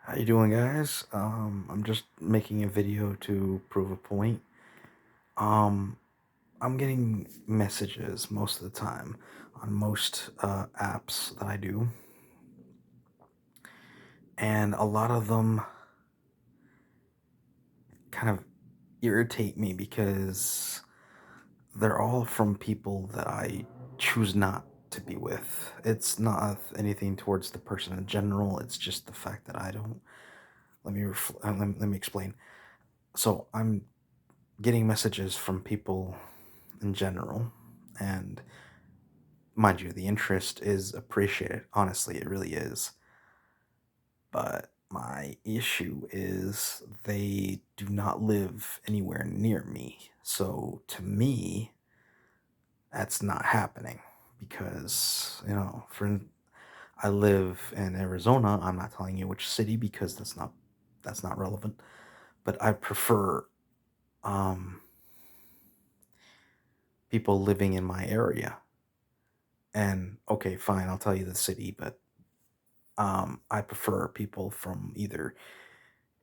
How you doing, guys? I'm just making a video to prove a point. Um, I'm getting messages most of the time on most apps that I do, and a lot of them kind of irritate me because they're all from people that I choose not to be with. It's not anything towards the person in general. It's just the fact that I don't. Let me explain. So I'm getting messages from people in general. And mind you, the interest is appreciated. Honestly, it really is. But my issue is they do not live anywhere near me. So to me, that's not happening because, I live in Arizona. I'm not telling you which city because that's not relevant. But I prefer um people living in my area. And okay, fine, I'll tell you the city, but I prefer people from either,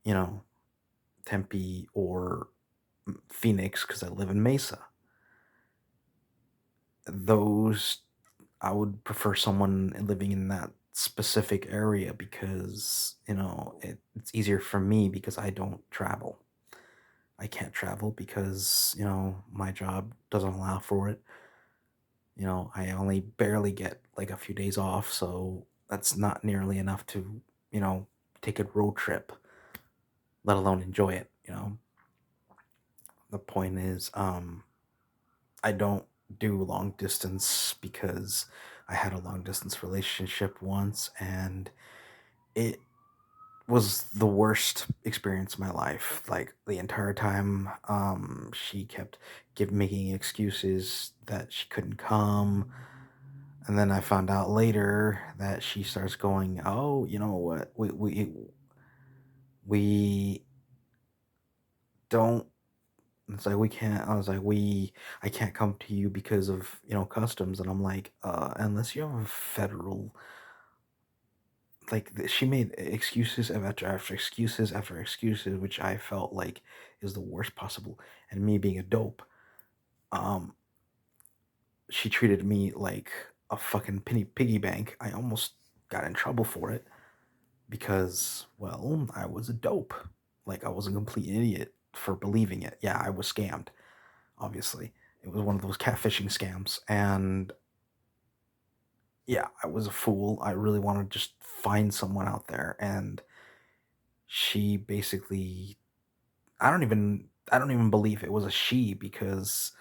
you know, Tempe or Phoenix because I live in Mesa. Those I would prefer someone living in that specific area because, it's easier for me because I don't travel. I can't travel because, my job doesn't allow for it. I only barely get like a few days off, so that's not nearly enough to, you know, take a road trip, let alone enjoy it. The point is, I don't do long distance because I had a long distance relationship once and it was the worst experience of my life. Like the entire time, she kept making excuses that she couldn't come. And then I found out later that she starts going, "Oh, you know what? We don't." It's like we can't. I was like, I can't come to you because of customs, and I'm like, unless you have a federal, she made excuses after excuses after excuses, which I felt like is the worst possible. And me being a dope, um, she treated me like a fucking penny piggy bank. I almost got in trouble for it because, well, I was a dope. Like I was a complete idiot for believing it. Yeah, I was scammed. Obviously, it was one of those catfishing scams, and yeah, I was a fool. I really wanted to just find someone out there, and she basically, I don't even believe it was a she because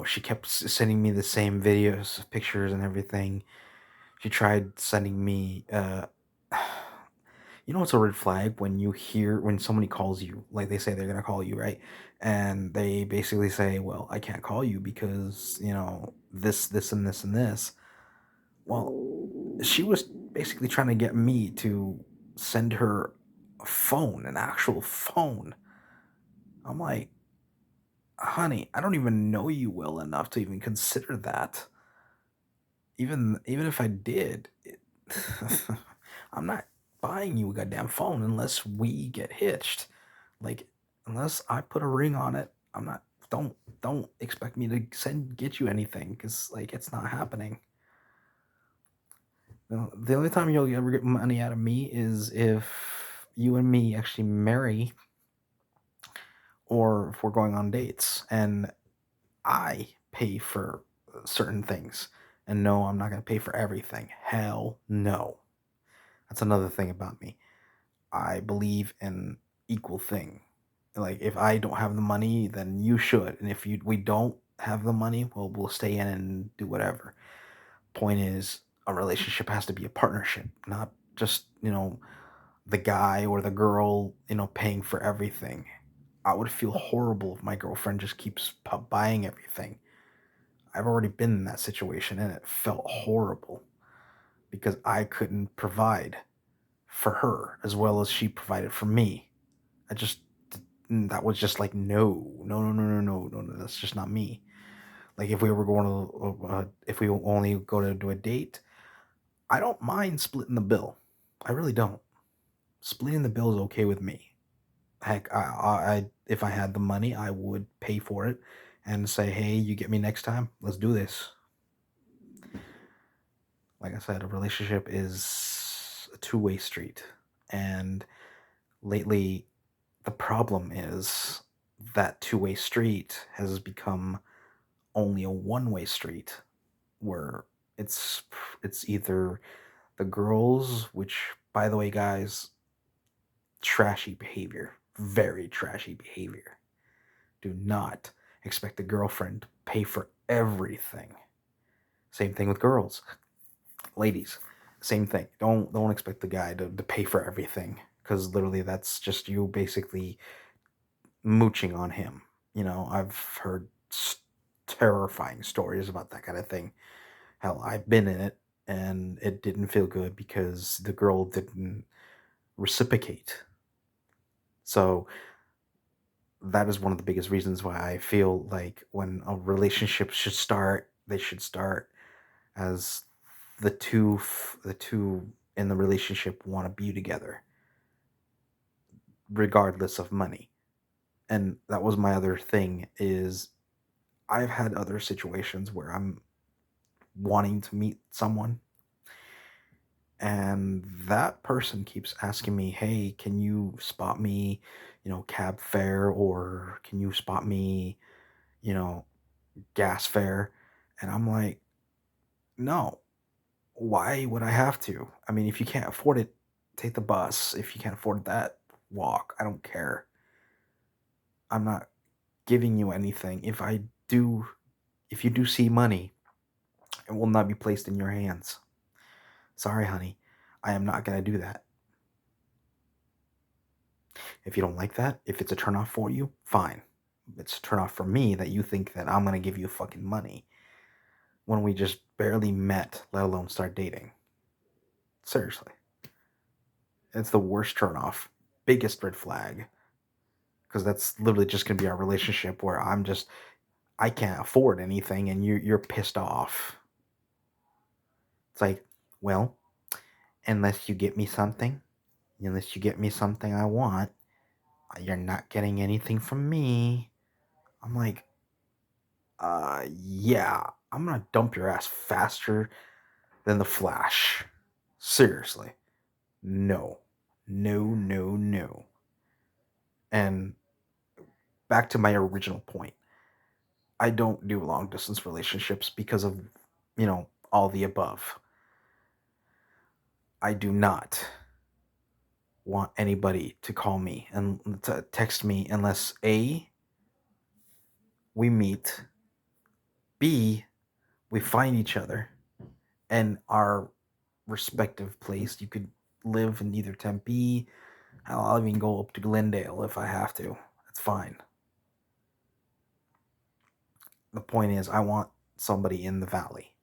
she kept sending me the same videos, pictures, and everything. She tried sending me it's a red flag when you hear when somebody calls you, like they say they're gonna call you, right? And they basically say, "Well, I can't call you because this, and this, and this." Well, she was basically trying to get me to send her a phone, an actual phone. I'm like, honey, I don't even know you well enough to even consider that. Even if I did, I'm not buying you a goddamn phone unless we get hitched. Like, unless I put a ring on it, I'm not. Don't expect me to get you anything because like it's not happening. The only time you'll ever get money out of me is if you and me actually marry or if we're going on dates and I pay for certain things. And no, I'm not going to pay for everything. Hell no. That's another thing about me. I believe in equal thing. Like if I don't have the money, then you should. And if we don't have the money, well, we'll stay in and do whatever. Point is, a relationship has to be a partnership, not just, the guy or the girl, paying for everything. I would feel horrible if my girlfriend just keeps buying everything. I've already been in that situation and it felt horrible because I couldn't provide for her as well as she provided for me. I just that was just like no, no, no, no, no, no, no, no. That's just not me. Like if we were going to, if we only go to do a date, I don't mind splitting the bill. I really don't. Splitting the bill is okay with me. Heck, if I had the money, I would pay for it and say, "Hey, you get me next time. Let's do this." Like I said, a relationship is a two-way street. And lately, the problem is that two-way street has become only a one-way street where it's it's either the girls, which by the way, guys, trashy behavior, very trashy behavior. Do not expect a girlfriend to pay for everything. Same thing with girls. Ladies, same thing. Don't expect the guy to pay for everything because literally that's just you basically mooching on him. I've heard terrifying stories about that kind of thing. Hell, I've been in it and it didn't feel good because the girl didn't reciprocate. So that is one of the biggest reasons why I feel like when a relationship should start, they should start as the two in the relationship want to be together regardless of money. And that was my other thing is I've had other situations where I'm wanting to meet someone and that person keeps asking me, "Hey, can you spot me, cab fare, or can you spot me, you know, gas fare?" And I'm like, "No. Why would I have to? I mean, if you can't afford it, take the bus. If you can't afford that, walk. I don't care. I'm not giving you anything. If you do see money, it will not be placed in your hands. Sorry, honey. I am not going to do that. If you don't like that, if it's a turnoff for you, fine. It's a turnoff for me that you think that I'm going to give you fucking money when we just barely met, let alone start dating. Seriously. It's the worst turnoff. Biggest red flag. Because that's literally just going to be our relationship where I can't afford anything and you're pissed off. It's like, well, unless you get me something, unless you get me something I want, you're not getting anything from me. I'm like, yeah, I'm gonna dump your ass faster than the Flash. Seriously. No. No, no, no. And back to my original point. I don't do long distance relationships because of, all the above. I do not want anybody to call me and to text me unless A, we meet, B, we find each other in our respective place. You could live in either Tempe. I'll even go up to Glendale if I have to. That's fine. The point is, I want somebody in the valley.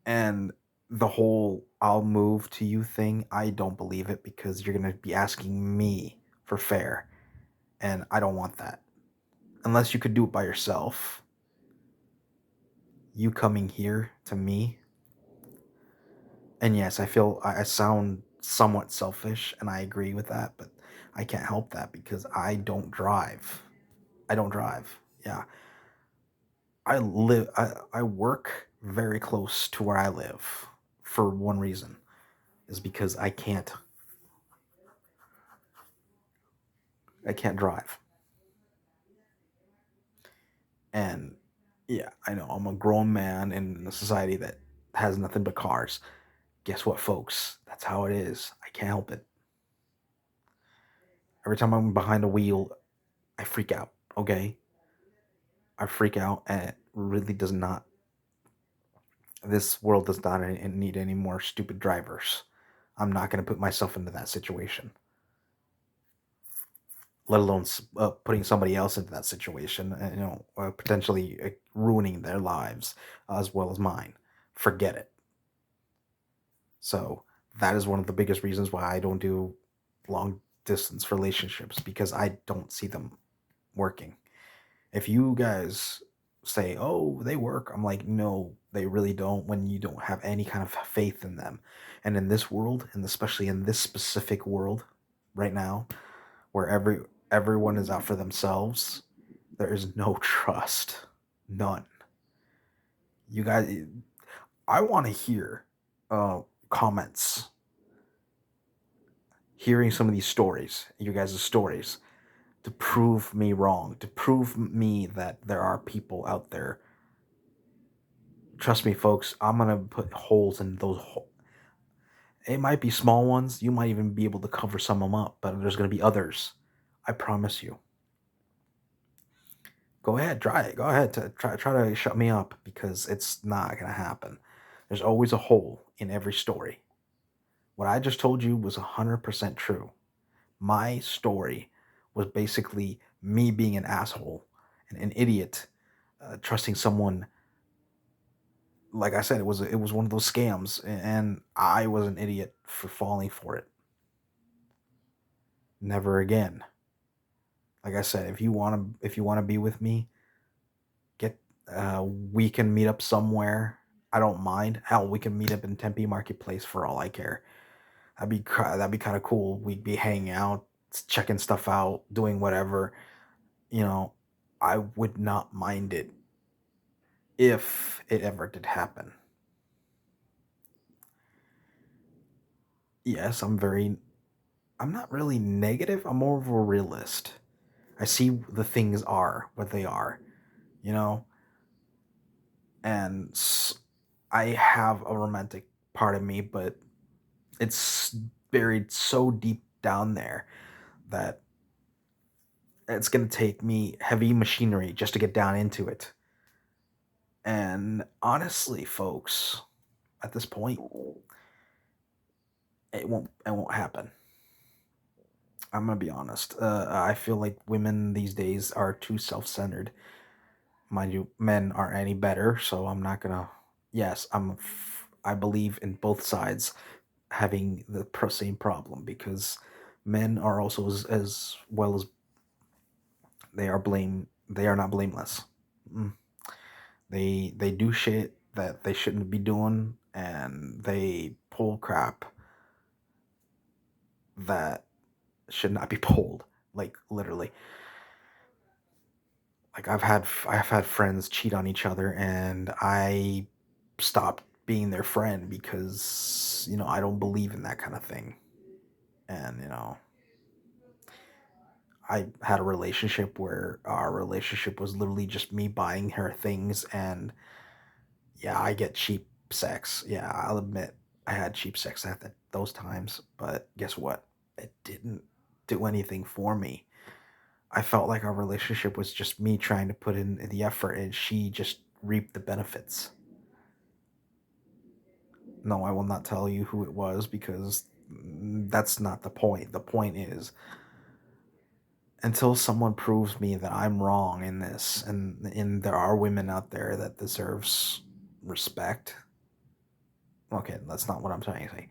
And the whole I'll move to you thing, I don't believe it because you're going to be asking me for fare. And I don't want that. Unless you could do it by yourself. You coming here to me. And yes, I feel I sound somewhat selfish, and I agree with that, but I can't help that because I don't drive. I don't drive. Yeah. I work very close to where I live for one reason is because I can't drive. And yeah, I know I'm a grown man in a society that has nothing but cars. Guess what, folks? That's how it is. I can't help it. Every time I'm behind a wheel, I freak out. Okay, I freak out, and it really does not. This world does not need any more stupid drivers. I'm not going to put myself into that situation, let alone putting somebody else into that situation, and potentially ruining their lives as well as mine. Forget it. So that is one of the biggest reasons why I don't do long distance relationships because I don't see them working. If you guys say, "Oh, they work." I'm like, "No, they really don't when you don't have any kind of faith in them." And in this world, and especially in this specific world right now, where everyone is out for themselves, there is no trust. None. You guys, I want to hear comments, hearing some of these stories, you guys' stories, to prove me wrong, to prove me that there are people out there. Trust me, folks, I'm gonna put holes in those. It might be small ones. You might even be able to cover some of them up, but there's gonna be others. I promise you. Go ahead, try it. Go ahead to try to shut me up because it's not gonna happen. There's always a hole in every story. What I just told you was 100% true. My story was basically me being an asshole and an idiot, trusting someone. Like I said, it was one of those scams, and I was an idiot for falling for it. Never again. Like I said, if you want to be with me, get we can meet up somewhere. I don't mind. Hell, we can meet up in Tempe Marketplace for all I care. That'd be kind of cool. We'd be hanging out, checking stuff out, doing whatever. You know, I would not mind it if it ever did happen. Yes, I'm not really negative. I'm more of a realist. I see the things are what they are, you know, and I have a romantic part of me, but it's buried so deep down there that it's going to take me heavy machinery just to get down into it. And honestly, folks, at this point, it won't happen. I'm gonna be honest. I feel like women these days are too self-centered. Mind you, men aren't any better, so I'm not gonna. Yes, I believe in both sides having the same problem because men are also as well as they are blame. They are not blameless. Mm. They do shit that they shouldn't be doing, and they pull crap that should not be pulled. Like literally, like I've had friends cheat on each other, and I stopped being their friend because I don't believe in that kind of thing. And I had a relationship where our relationship was literally just me buying her things, and yeah, I get cheap sex. Yeah, I'll admit I had cheap sex at those times, but guess what? It didn't do anything for me. I felt like our relationship was just me trying to put in the effort and she just reaped the benefits. No, I will not tell you who it was because that's not the point. The point is until someone proves me that I'm wrong in this and there are women out there that deserves respect. Okay, that's not what I'm trying to say.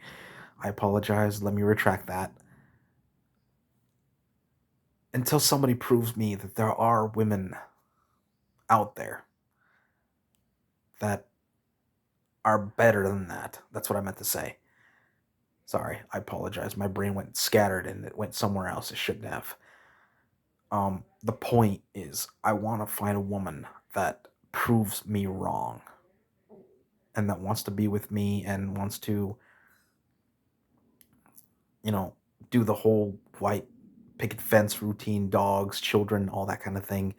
I apologize. Let me retract that. Until somebody proves me that there are women out there that are better than that. That's what I meant to say. Sorry, I apologize. My brain went scattered and it went somewhere else it shouldn't have. The point is I want to find a woman that proves me wrong and that wants to be with me and wants to, you know, do the whole white picket fence routine, dogs, children, all that kind of thing,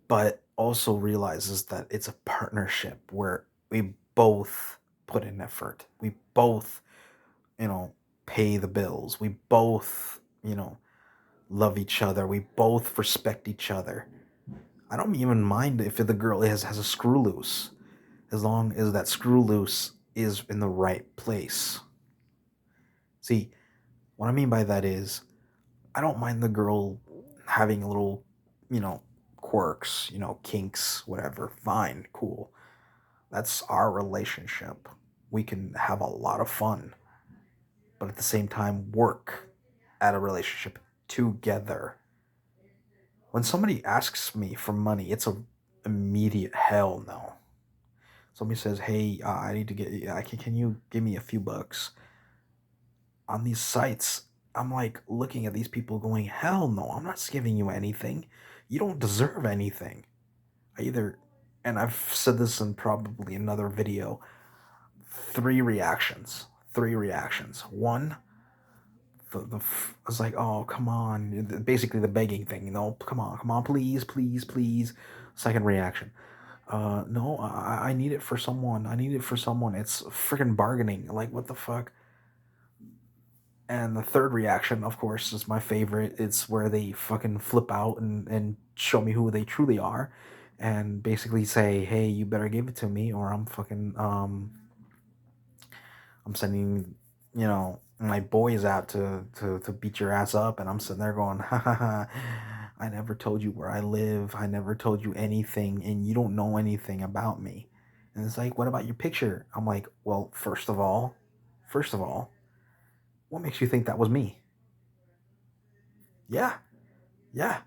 but also realizes that it's a partnership where we both put in effort. We both, you know, pay the bills. We both, love each other. We both respect each other. I don't even mind if the girl has a screw loose, as long as that screw loose is in the right place. See, what I mean by that is, I don't mind the girl having a little, you know, quirks, kinks, whatever. Fine, cool. That's our relationship. We can have a lot of fun, but at the same time, work at a relationship together. When somebody asks me for money, it's a immediate hell no. Somebody says, "Hey, I need to get. Can you give me a few bucks on these sites?" I'm like looking at these people, going, "Hell no! I'm not giving you anything. You don't deserve anything." I either, and I've said this in probably another video. Three reactions. Three reactions. One, I was like, "Oh, come on!" Basically, the begging thing. Come on, please, please, please. Second reaction. No, I need it for someone. I need it for someone. It's freaking bargaining. Like, what the fuck? And the third reaction, of course, is my favorite. It's where they fucking flip out and show me who they truly are and basically say, "Hey, you better give it to me or I'm fucking I'm sending, my boys out to beat your ass up." And I'm sitting there going, "Ha ha ha. I never told you where I live. I never told you anything and you don't know anything about me." And it's like, "What about your picture?" I'm like, "Well, first of all, what makes you think that was me?" Yeah, yeah.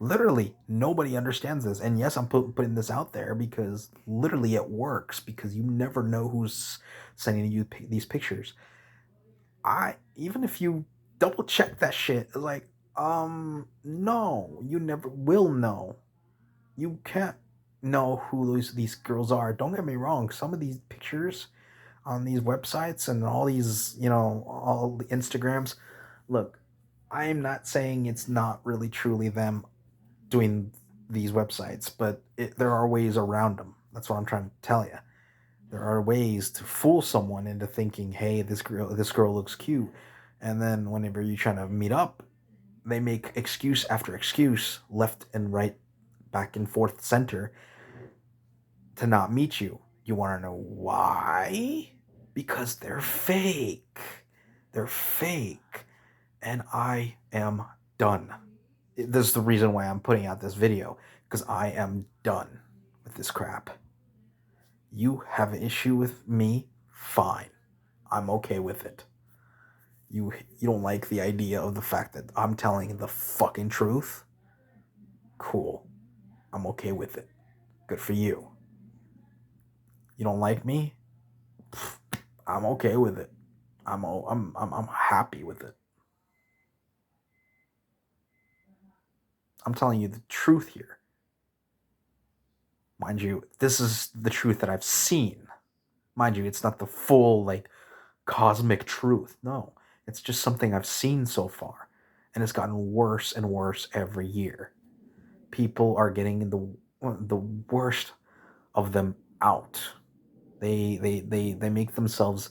Literally, nobody understands this. And yes, I'm putting this out there because literally it works because you never know who's sending you these pictures. Even if you double check that shit, it's like, no, you never will know. You can't know who these girls are. Don't get me wrong. Some of these pictures on these websites and all these, all the Instagrams, look, I'm not saying it's not really truly them doing these websites, but there are ways around them. That's what I'm trying to tell you. There are ways to fool someone into thinking, "Hey, this girl looks cute," and then whenever you're trying to meet up, they make excuse after excuse, left and right, back and forth, center, to not meet you. You want to know why? Because they're fake. They're fake, and I am done. This is the reason why I'm putting out this video, because I am done with this crap. You have an issue with me? Fine. I'm okay with it. You don't like the idea of the fact that I'm telling the fucking truth? Cool. I'm okay with it. Good for you. You don't like me? I'm okay with it. I'm happy with it. I'm telling you the truth here. Mind you, this is the truth that I've seen. Mind you, it's not the full, like, cosmic truth. No, it's just something I've seen so far, and it's gotten worse and worse every year. People are getting the worst of them out. They make themselves,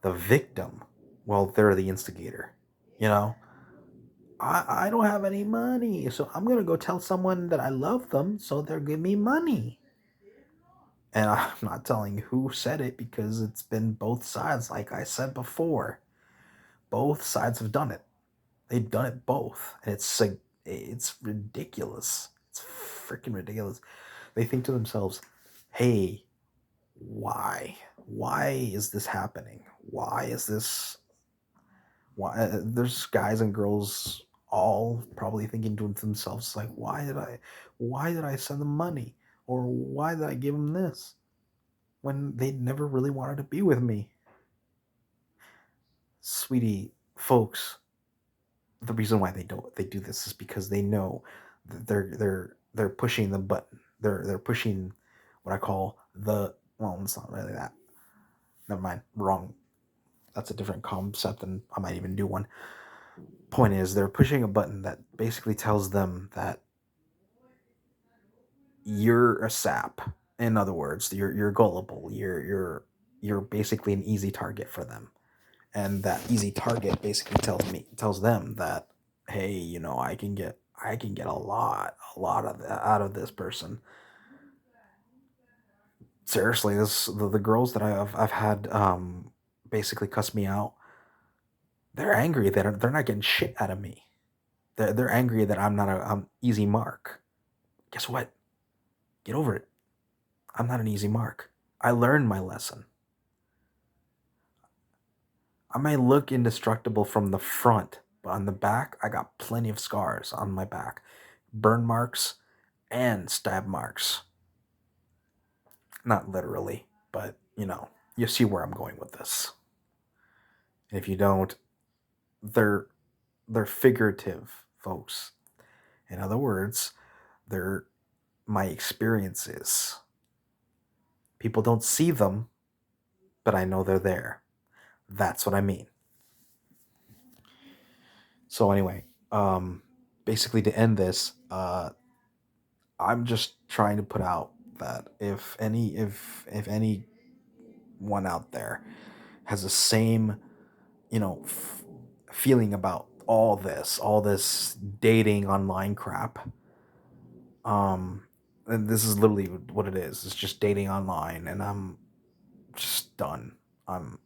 the victim while they're the instigator. You know, I don't have any money, so I'm gonna go tell someone that I love them, so they'll give me money. And I'm not telling who said it because it's been both sides, like I said before. Both sides have done it. They've done it both. And it's ridiculous. It's freaking ridiculous. They think to themselves, "Hey, why? Why is this happening? Why is this why there's guys and girls all probably thinking to themselves like, why did I send them money? Or why did I give them this?" When they never really wanted to be with me. Sweetie, folks, the reason why they do this is because they know that they're pushing the button. They're pushing what I call the, well, it's not really that. Never mind, wrong. That's a different concept, and I might even do one. Point is, they're pushing a button that basically tells them that you're a sap. In other words, you're gullible. You're basically an easy target for them, and that easy target basically tells them that, "Hey, I can get a lot of that out of this person." Seriously, the girls that I've had basically cuss me out. They're angry that they're not getting shit out of me. They're angry that I'm not a easy mark. Guess what? Get over it. I'm not an easy mark. I learned my lesson. I may look indestructible from the front, But on the back, I got plenty of scars on my back, burn marks and stab marks. Not literally, but you see where I'm going with this. And if you don't, they're they're figurative, folks. In other words, they're my experiences. People don't see them, but I know they're there. That's what I mean. So anyway, basically to end this, I'm just trying to put out that if anyone out there has the same feeling about all this dating online crap, um, and this is literally what it is. It's just dating online, and I'm just done. I'm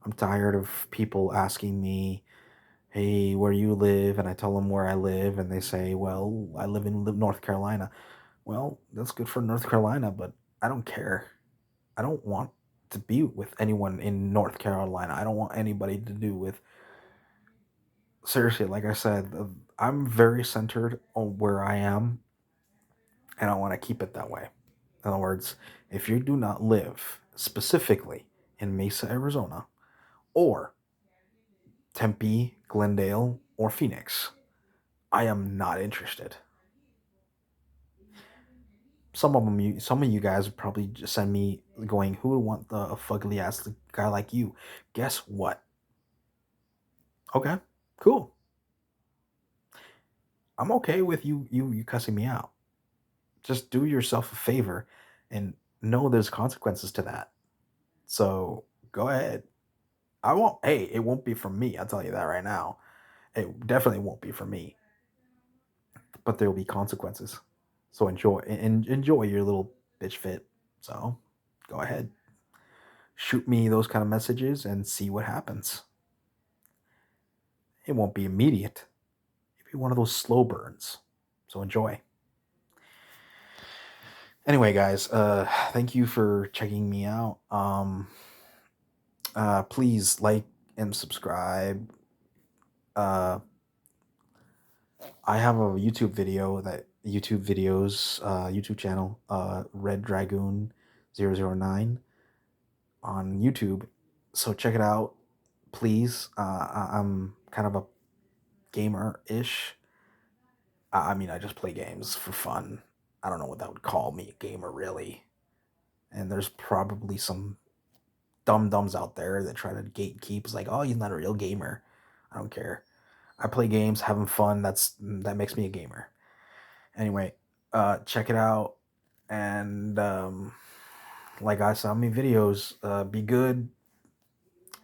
I'm tired of people asking me, "Hey, where you live?" And I tell them where I live, and they say, "Well, I live in North Carolina." Well, that's good for North Carolina, but I don't care. I don't want to be with anyone in North Carolina. I don't want anybody to do with. Seriously, like I said, I'm very centered on where I am, and I want to keep it that way. In other words, if you do not live specifically in Mesa, Arizona, or Tempe, Glendale, or Phoenix, I am not interested. Some of you guys would probably just send me going, "Who would want a fugly ass guy like you?" Guess what? Okay, cool. I'm okay with you cussing me out. Just do yourself a favor and know there's consequences to that. So go ahead. I won't. Hey, it won't be from me. I'll tell you that right now. It definitely won't be from me. But there will be consequences. So enjoy your little bitch fit. So go ahead, shoot me those kind of messages and see what happens. It won't be immediate. It'll be one of those slow burns. So enjoy. Anyway, guys, thank you for checking me out. Please like and subscribe. Uh, I have a YouTube videos YouTube channel, Red Dragoon 009 on YouTube. So check it out, please. I'm kind of a gamer ish. I mean, I just play games for fun. I don't know what that would call me a gamer really. And there's probably some dum dums out there that try to gatekeep. It's like, oh, he's not a real gamer. I don't care. I play games, having fun. That makes me a gamer. Anyway, check it out, and like I saw me videos. Be good.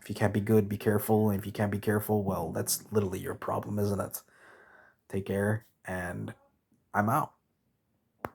If you can't be good, be careful. And if you can't be careful, well, that's literally your problem, isn't it? Take care, and I'm out.